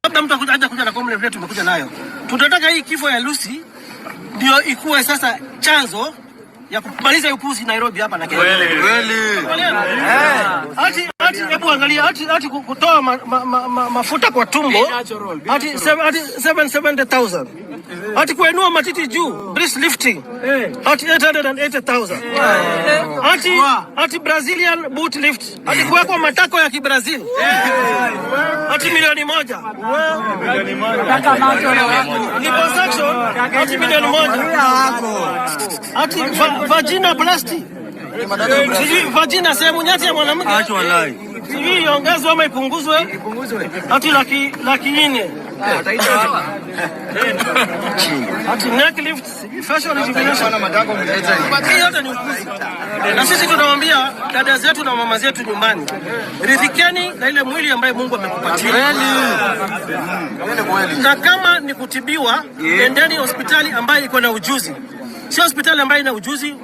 Labda mtu haja kuja na complaint vile tumekuja nayo. Tunataka hii kifo ya Lucy ndio ikuwe sasa chanzo ya kumaliza upuzi Nairobi hapa na Kenya. Kweli. Hebu angalia ati kutoa mafuta kwa tumbo ati 770,000. Ati kuinua matiti juu, breast lifting. Ati 880,000. Ati Brazilian boot lift. Ati kuwekwa matako ya Kibrazil. Ati milioni moja. Liposuction ati milioni moja. Ati vagina plastic. Sijui vagina sehemu nyeti ya mwanamke. Acha walai. Sijui iongezwe ama ipunguzwe. Ati laki nne. Ati neck lift, facial rejuvenation. Yote ni upuzi. Na sisi tunawaambia dada zetu na mama zetu nyumbani, ridhikeni na ile mwili ambaye Mungu amekupatia. Na kama ni kutibiwa, endeni hospitali ambayo iko na ujuzi. Sio hospitali ambayo ina ujuzi.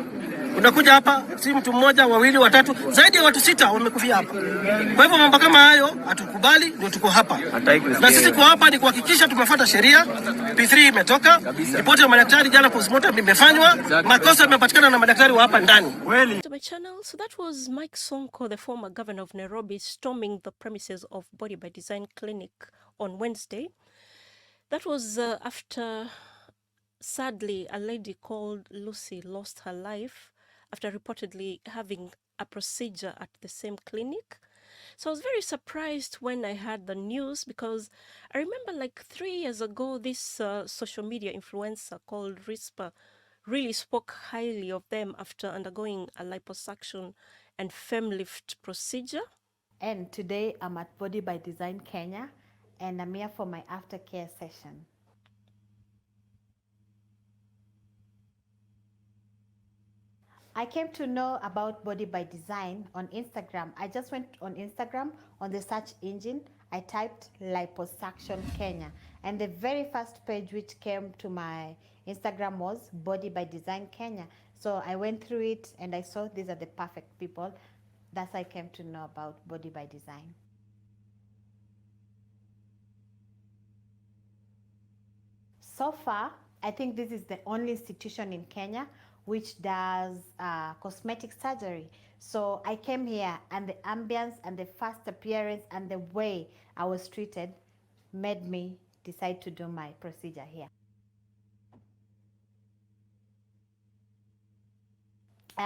Unakuja hapa si mtu mmoja, wawili, watatu, zaidi ya watu 6 wamekufia hapa. Kwa hivyo mambo kama hayo hatukubali, ndio tuko hapa. Na sisi kwa hapa ni kuhakikisha tumefuata sheria. P3 imetoka, ripoti ya madaktari jana postmortem imefanywa, makosa yamepatikana na madaktari wa hapa ndani. To my channel, so that was Mike Sonko, the former governor of Nairobi, storming the premises of Body by Design Clinic on Wednesday. That was after, sadly, a lady called Lucy lost her life after reportedly having a procedure at the same clinic. So I was very surprised when I heard the news, because I remember like 3 years ago, this social media influencer called Rispa really spoke highly of them after undergoing a liposuction and femlift procedure. And today I'm at Body by Design Kenya, and I'm here for my aftercare session. I came to know about Body by Design on Instagram. I just went on Instagram, on the search engine, I typed liposuction Kenya, and the very first page which came to my Instagram was Body by Design Kenya. So I went through it and I saw these are the perfect people. That's how I came to know about Body by Design. So far, I think this is the only institution in Kenya which does cosmetic surgery. So I came here, and the ambience and the first appearance and the way I was treated made me decide to do my procedure here.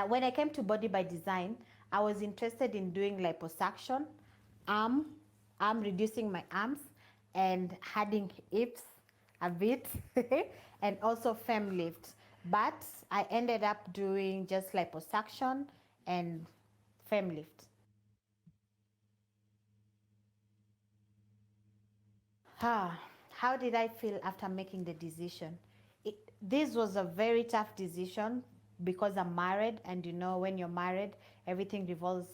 When I came to Body by Design, I was interested in doing liposuction, arm reducing my arms and adding hips a bit and also fem lift. But I ended up doing just liposuction and fem lift. How did I feel after making the decision? This was a very tough decision because I'm married, and you know, when you're married, everything revolves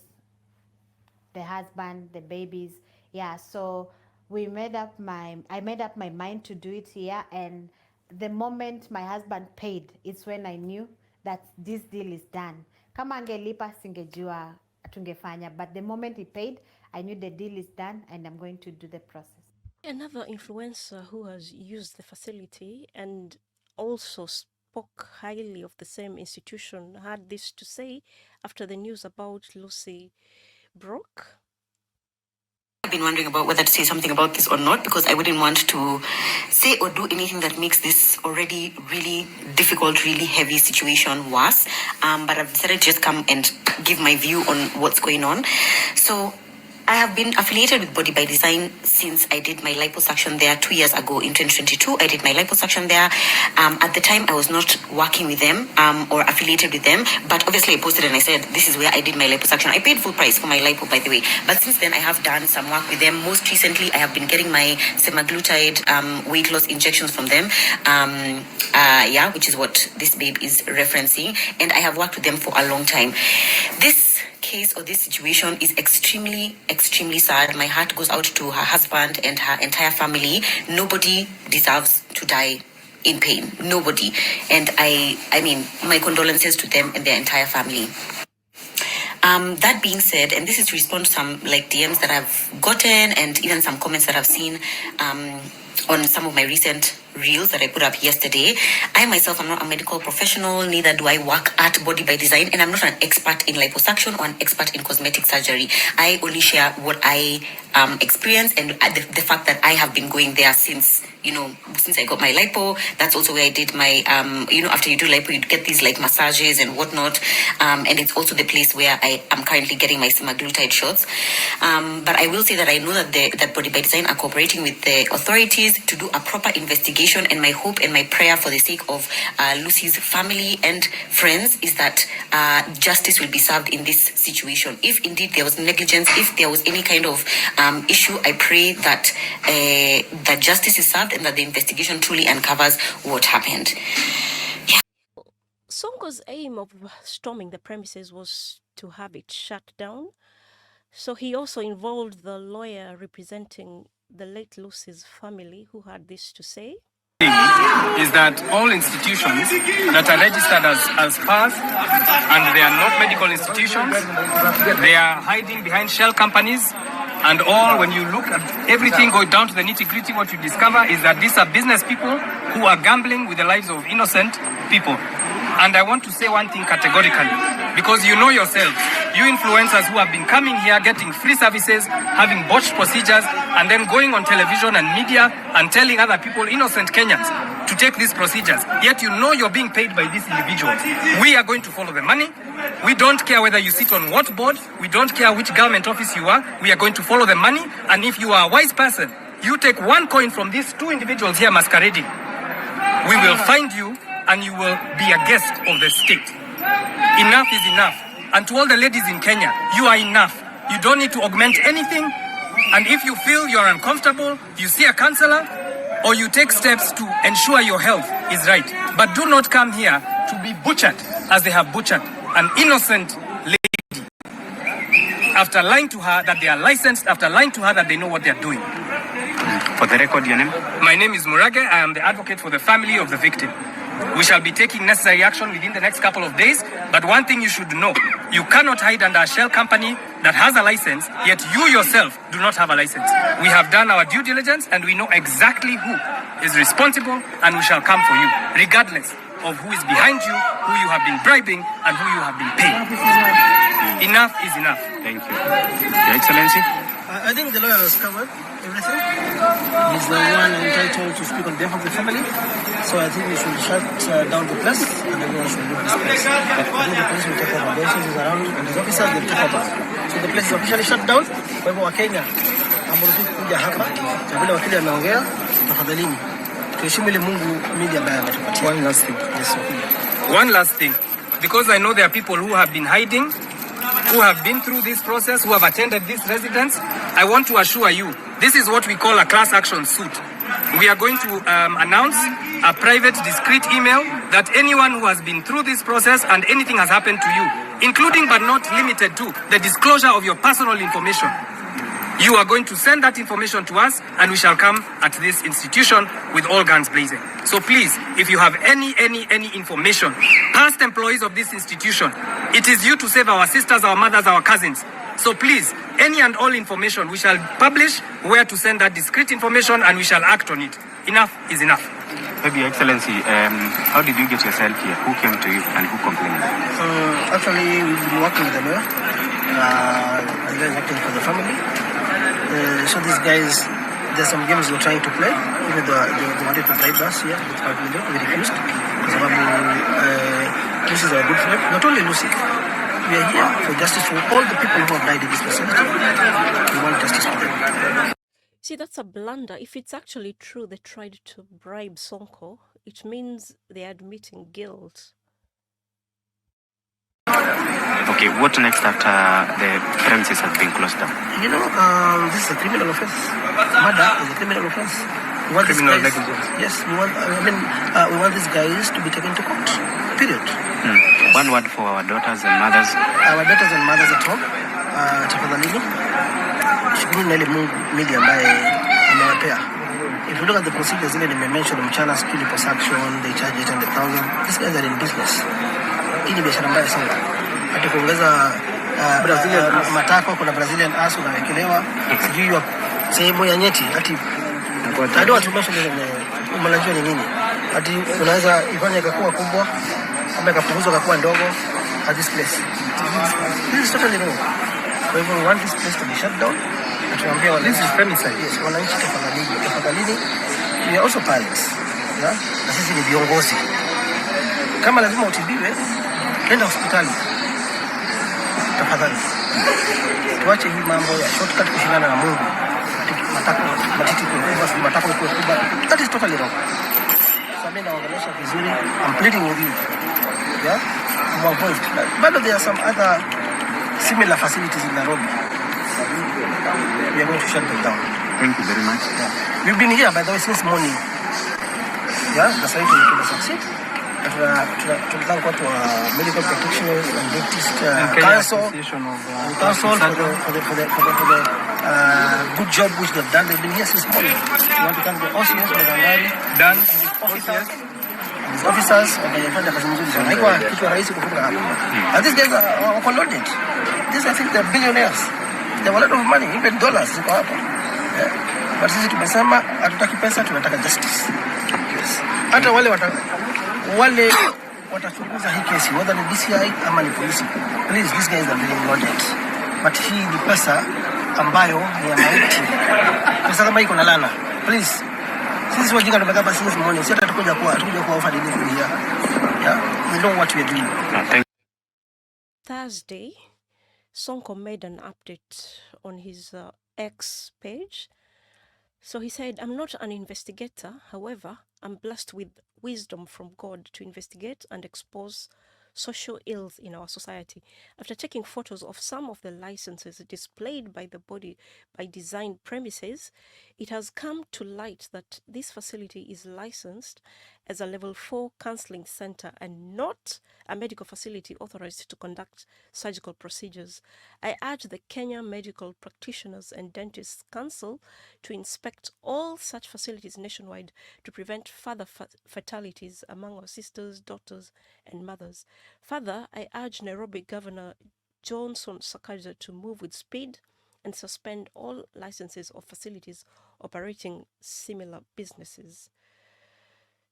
the husband, the babies. Yeah, so I made up my mind to do it here, and the moment my husband paid, it's when I knew that this deal is done. Kama angelipa singejua tungefanya, but the moment he paid, I knew the deal is done and I'm going to do the process. Another influencer who has used the facility and also spoke highly of the same institution had this to say after the news about Lucy broke. I've been wondering about whether to say something about this or not, because I wouldn't want to say or do anything that makes this already really difficult, really heavy situation worse. But I've decided to just come and give my view on what's going on. So I have been affiliated with Body by Design since I did my liposuction there 2 years ago in 2022. I did my liposuction there. At the time, I was not working with them or affiliated with them, but obviously I posted and I said, this is where I did my liposuction. I paid full price for my lipo, by the way. But since then, I have done some work with them. Most recently, I have been getting my semaglutide weight loss injections from them, which is what this babe is referencing. And I have worked with them for a long time. This case or this situation is extremely sad. My heart goes out to her husband and her entire family. Nobody deserves to die in pain. Nobody. And I mean, my condolences to them and their entire family. That being said, and this is to respond to some like DMs that I've gotten and even some comments that I've seen on some of my recent reels that I put up yesterday. I myself am not a medical professional, neither do I work at Body by Design, and I'm not an expert in liposuction or an expert in cosmetic surgery. I only share what I experience and the fact that I have been going there since I got my lipo. That's also where I did my, after you do lipo, you get these like massages and whatnot. And it's also the place where I am currently getting my semaglutide shots. But I will say that I know that Body by Design are cooperating with the authorities to do a proper investigation. And my hope and my prayer for the sake of Lucy's family and friends is that justice will be served in this situation. If indeed there was negligence, if there was any kind of issue, I pray that that justice is served and that the investigation truly uncovers what happened. Yeah. Sonko's aim of storming the premises was to have it shut down. So he also involved the lawyer representing the late Lucy's family, who had this to say. Is that all institutions that are registered as SPAs, and they are not medical institutions, they are hiding behind shell companies. And all, when you look at everything, go down to the nitty-gritty, what you discover is that these are business people who are gambling with the lives of innocent people. And I want to say one thing categorically, because you know yourselves, you influencers who have been coming here, getting free services, having botched procedures, and then going on television and media and telling other people, innocent Kenyans, to take these procedures. Yet you know you're being paid by these individuals. We are going to follow the money. We don't care whether you sit on what board. We don't care which government office you are. We are going to follow the money. And if you are a wise person, you take one coin from these two individuals here masquerading. We will find you and you will be a guest of the state. Enough is enough. And to all the ladies in Kenya, you are enough. You don't need to augment anything. And if you feel you're uncomfortable, you see a counselor, or you take steps to ensure your health is right. But do not come here to be butchered as they have butchered an innocent lady after lying to her that they are licensed, after lying to her that they know what they're doing. For the record, your name? My name is Murage. I am the advocate for the family of the victim. We shall be taking necessary action within the next couple of days. But one thing you should know, you cannot hide under a shell company that has a license, yet you yourself do not have a license. We have done our due diligence and we know exactly who is responsible, and we shall come for you, regardless of who is behind you, who you have been bribing, and who you have been paying. Enough is enough. Thank you. Your Excellency? I think the lawyer has covered everything. He's the one entitled to speak on behalf of the family. So I think we should shut down the place and everyone should leave this place. I think the police will take over. The officers around and the officers will take over. So the place is officially shut down. Kwa hivyo Wakenya amruhusu kuja hapa. Kwa vile wakili ameongea, tafadhalini tuheshimu ile Mungu media ambaye ametupatia. One last thing. Yes, okay. One last thing. Because I know there are people who have been hiding, who have been through this process, who have attended this residence. I want to assure you, this is what we call a class action suit. We are going to announce a private, discreet email that anyone who has been through this process and anything has happened to you, including but not limited to the disclosure of your personal information, you are going to send that information to us and we shall come at this institution with all guns blazing. So please, if you have any information, past employees of this institution, it is you to save our sisters, our mothers, our cousins. So please, any and all information, we shall publish where to send that discreet information and we shall act on it. Enough is enough. Maybe, Your Excellency, how did you get yourself here? Who came to you and who complained? Actually, we've been working with the lawyer. The guy is acting for the family. So these guys, there's some games they're trying to play. Even though they wanted to bribe us here with 5 million, we refused. Lucy is our good friend. Not only Lucy. We are here for justice for all the people who have died in this facility. We want justice for them. See, that's a blunder. If it's actually true they tried to bribe Sonko, it means they're admitting guilt. Okay, what next after the premises have been closed down? You know, this is a criminal offense. Murder is a criminal offense. We want Criminal these guys, negligence. yes, we want these guys to be taken to court. Period. One word for our daughters and mothers. Our daughters and mothers at home, tafadhalini, shukuruni na ile Mungu media ambaye amewapea. If you look at the procedures zile nimemention, mchana skill liposuction, they charge 800,000. These guys are in business. Hii ni biashara mbaya sana. Hata kuongeza matako, kuna Brazilian ass unawekelewa sijui sehemu ya nyeti ati ndio watu mnajua ni nini ati unaweza ifanya ikakuwa kubwa ama ikapunguzwa ikakuwa ndogo at this place. This is totally wrong. Kwa hivyo we want this place to be shut down. Tunaambia This is femicide. Yes, wananchi tafadhali. We are also parents. Yeah? Na sisi ni viongozi. Kama lazima utibiwe, nenda hospitali. Tafadhali. Tuache hii mambo ya shortcut kushindana na Mungu. Matiti kubwa. That is totally wrong. So mimi naongelesha vizuri. I'm pleading with you. Yeah? Avoid. But there are some other similar facilities in Nairobi. We are going to shut them down. Thank you very much. Yeah. We've been here, by the way, since morning. Yeah, that's why we succeed. Tunataka watu wa medical practitioners and dentist council for the good job which they've done. They've been here since morning. We want to thank the OCS, Dan, his officers, wamefanya kazi nzuri sana. Haikuwa kitu rahisi kufunga hapa. And these guys are overloaded. These, I think, they're billionaires. They have a lot of money, even dollars ziko hapa. But sisi tumesema hatutaki pesa, tunataka justice. Yes. Hata wale watachunguza hii kesi, whether ni DCI ama ni polisi. Please, these guys are being loaded. But hii ni pesa ambayo ni ya mauti. Pesa kama iko na lana. Please. Sisi wajinga tumekaa hapa since morning. Sisi hatakuja kuwa offered anything here. Yeah. We know what we are doing. Thursday, Sonko made an update on his X page. So he said, "I'm not an investigator. However, I'm blessed with wisdom from God to investigate and expose social ills in our society. After checking photos of some of the licenses displayed by the Body by Design premises, it has come to light that this facility is licensed as a level 4 counseling center and not a medical facility authorized to conduct surgical procedures. I urge the Kenya Medical Practitioners and Dentists Council to inspect all such facilities nationwide to prevent further fatalities among our sisters, daughters, and mothers. Further, I urge Nairobi Governor Johnson Sakaja to move with speed and suspend all licenses of facilities operating similar businesses."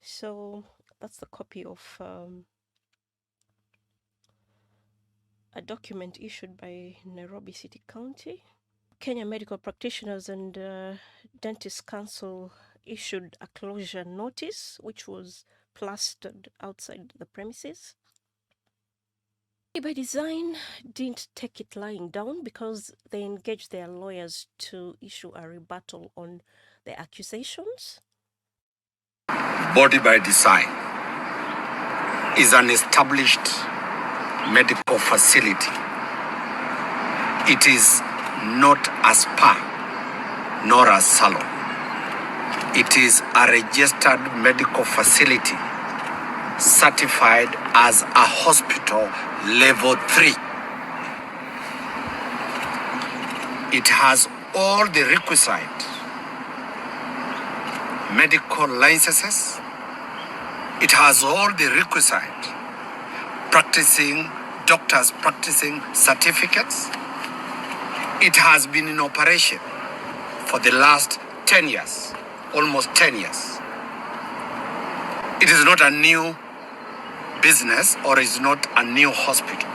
So that's the copy of a document issued by Nairobi City County. Kenya Medical Practitioners and Dentists Council issued a closure notice, which was plastered outside the premises. By Design didn't take it lying down because they engaged their lawyers to issue a rebuttal on the accusations. Body by Design is an established medical facility. It is not a spa nor a salon. It is a registered medical facility certified as a hospital level 3. It has all the requisite medical licenses. It has all the requisite doctors practicing certificates. It has been in operation for the last 10 years, almost 10 years. It is not a new business or is not a new hospital.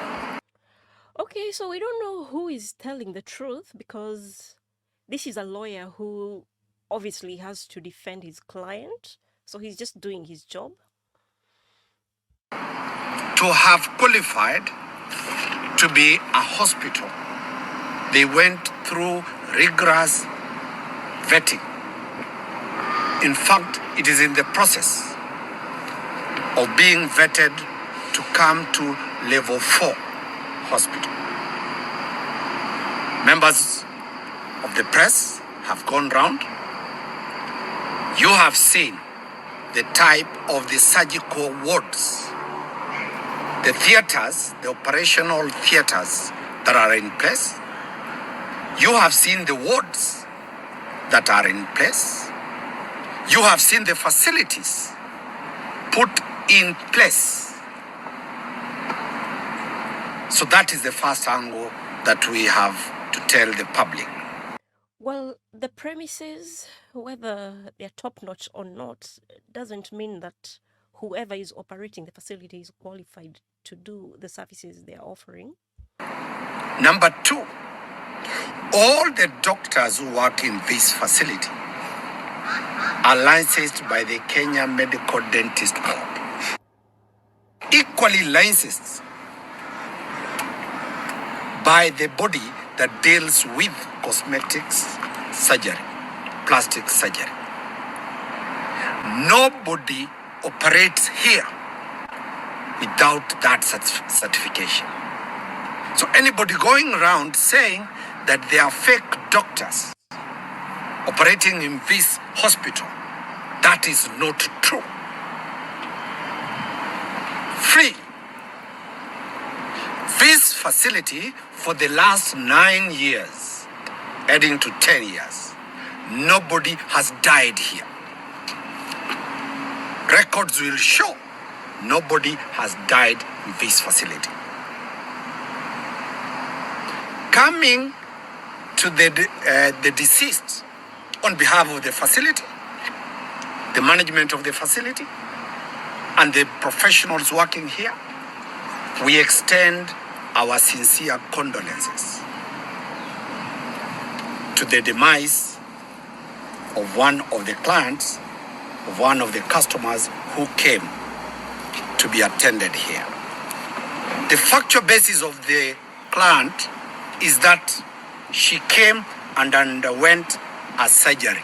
Okay, so we don't know who is telling the truth because this is a lawyer who obviously has to defend his client, so he's just doing his job. To have qualified to be a hospital, they went through rigorous vetting. In fact, it is in the process of being vetted to come to level 4 hospital. Members of the press have gone round. You have seen the type of the surgical wards, the theaters, the operational theaters that are in place. You have seen the wards that are in place. You have seen the facilities put in place. So that is the first angle that we have to tell the public. Well, the premises, whether they're top-notch or not, doesn't mean that whoever is operating the facility is qualified to do the services they're offering. Number two, all the doctors who work in this facility are licensed by the Kenya Medical Dentist Board. Equally licensed by the body that deals with cosmetics surgery, plastic surgery. Nobody operates here without that certification. So anybody going around saying that they are fake doctors operating in this hospital, that is not true. Free. This facility for the last 9 years, heading to 10 years, nobody has died here. Records will show nobody has died in this facility. Coming to the deceased on behalf of the facility, the management of the facility, and the professionals working here, we extend our sincere condolences to the demise of one of the clients, of one of the customers who came to be attended here. The factual basis of the client is that she came and underwent a surgery.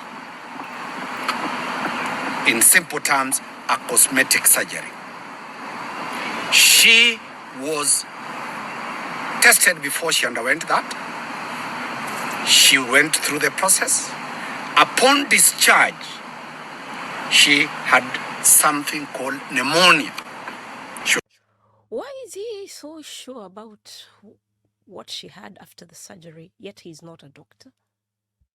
In simple terms, a cosmetic surgery. She was tested before she underwent that. She went through the process. Upon discharge, she had something called pneumonia. Why is he so sure about what she had after the surgery, yet he's not a doctor?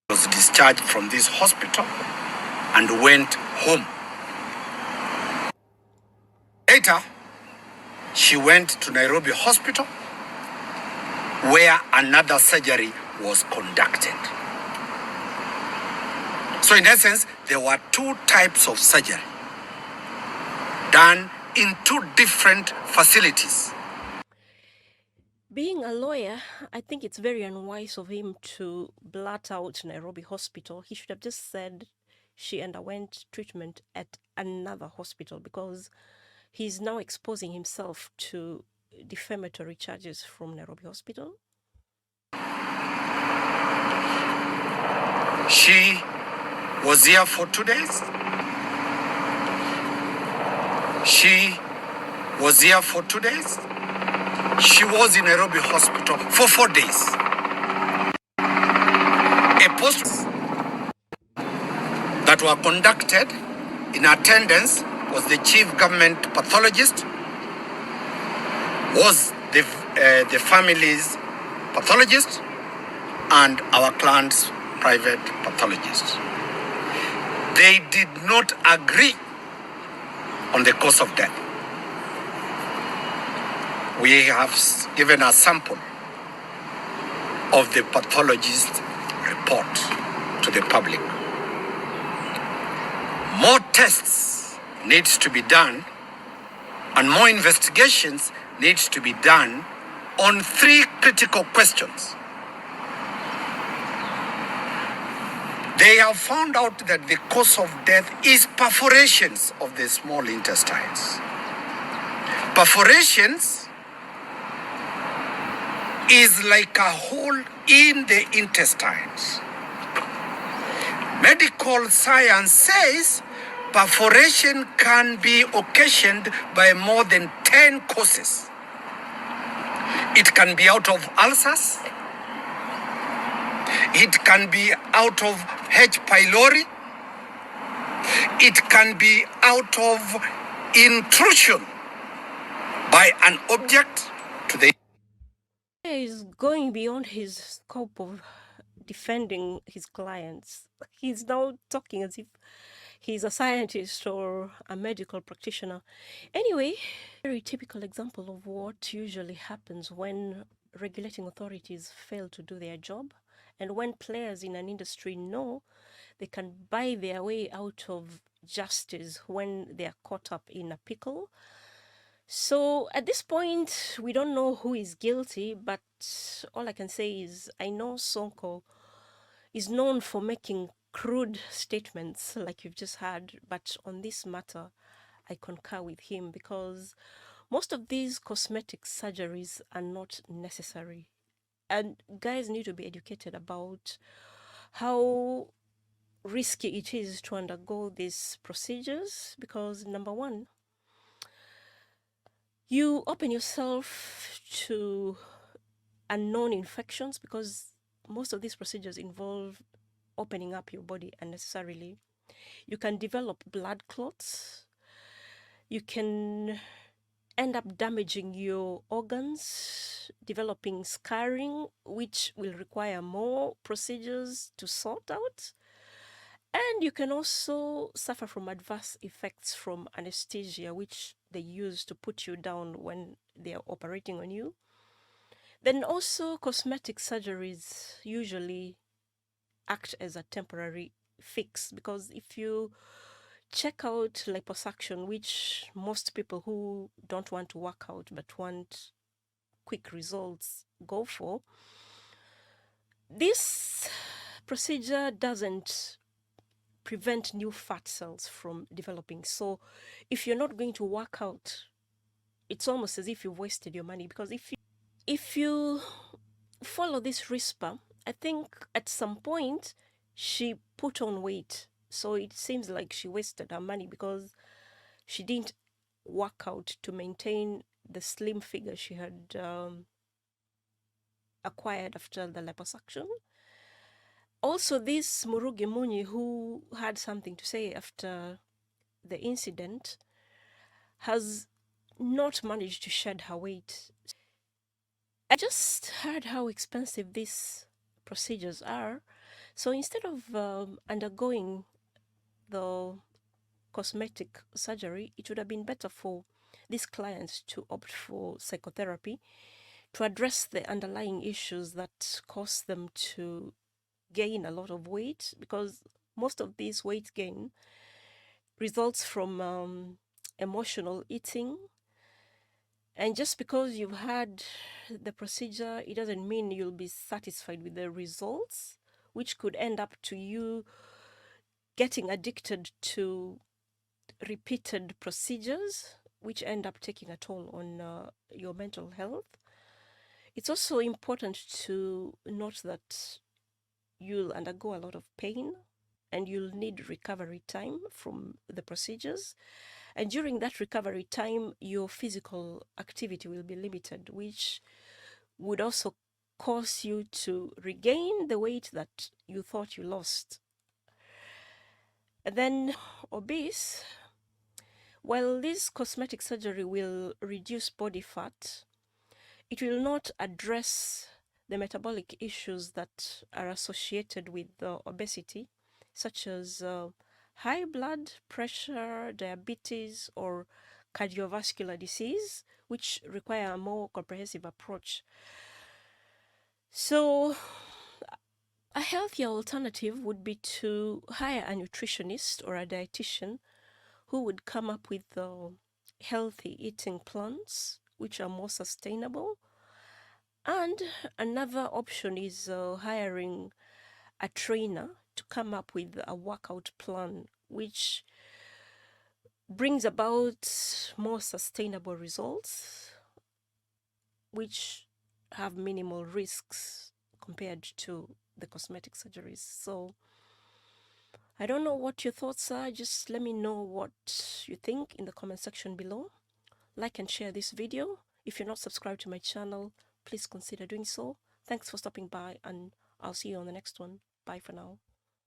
She was discharged from this hospital and went home. Later, she went to Nairobi Hospital, where another surgery was conducted. So in essence, there were two types of surgery done in two different facilities. Being a lawyer, I think it's very unwise of him to blurt out Nairobi Hospital. He should have just said she underwent treatment at another hospital, because he's now exposing himself to defamatory charges from Nairobi Hospital. She was here for 2 days. She was here for 2 days. She was in Nairobi Hospital for 4 days. A post that were conducted in attendance was the chief government pathologist, was the family's pathologist, and our client's private pathologist. They did not agree on the cause of death. We have given a sample of the pathologist's report to the public. More tests needs to be done, and more investigations needs to be done on 3 critical questions. They have found out that the cause of death is perforations of the small intestines. Perforations is like a hole in the intestines. Medical science says perforation can be occasioned by more than 10 causes. It can be out of ulcers. It can be out of H. pylori. It can be out of intrusion by an object to the... He's going beyond his scope of defending his clients. He's now talking as if he's a scientist or a medical practitioner. Anyway, very typical example of what usually happens when regulating authorities fail to do their job, and when players in an industry know they can buy their way out of justice when they are caught up in a pickle. So at this point, we don't know who is guilty, but all I can say is I know Sonko is known for making crude statements like you've just heard, but on this matter, I concur with him because most of these cosmetic surgeries are not necessary. And guys need to be educated about how risky it is to undergo these procedures because, number one, you open yourself to unknown infections because most of these procedures involve opening up your body unnecessarily. You can develop blood clots. You can end up damaging your organs, developing scarring, which will require more procedures to sort out. And you can also suffer from adverse effects from anesthesia, which they use to put you down when they are operating on you. Then also cosmetic surgeries usually act as a temporary fix because if you check out liposuction, which most people who don't want to work out but want quick results go for, this procedure doesn't prevent new fat cells from developing. So if you're not going to work out, it's almost as if you've wasted your money because if you follow this whisper, I think at some point she put on weight. So it seems like she wasted her money because she didn't work out to maintain the slim figure she had acquired after the liposuction. Also, this Murugi Munyi, who had something to say after the incident, has not managed to shed her weight. I just heard how expensive these procedures are. So instead of undergoing the cosmetic surgery, it would have been better for these clients to opt for psychotherapy to address the underlying issues that cause them to gain a lot of weight, because most of this weight gain results from emotional eating. And just because you've had the procedure, it doesn't mean you'll be satisfied with the results, which could end up to you getting addicted to repeated procedures, which end up taking a toll on your mental health. It's also important to note that you'll undergo a lot of pain and you'll need recovery time from the procedures. And during that recovery time, your physical activity will be limited, which would also cause you to regain the weight that you thought you lost. And then obese, while this cosmetic surgery will reduce body fat, it will not address the metabolic issues that are associated with obesity, such as high blood pressure, diabetes, or cardiovascular disease, which require a more comprehensive approach. So a healthier alternative would be to hire a nutritionist or a dietitian who would come up with healthy eating plans which are more sustainable. And another option is hiring a trainer to come up with a workout plan which brings about more sustainable results, which have minimal risks compared to the cosmetic surgeries. So I don't know what your thoughts are. Just let me know what you think in the comment section below. Like and share this video. If you're not subscribed to my channel, please consider doing so. Thanks for stopping by, and I'll see you on the next one. Bye for now.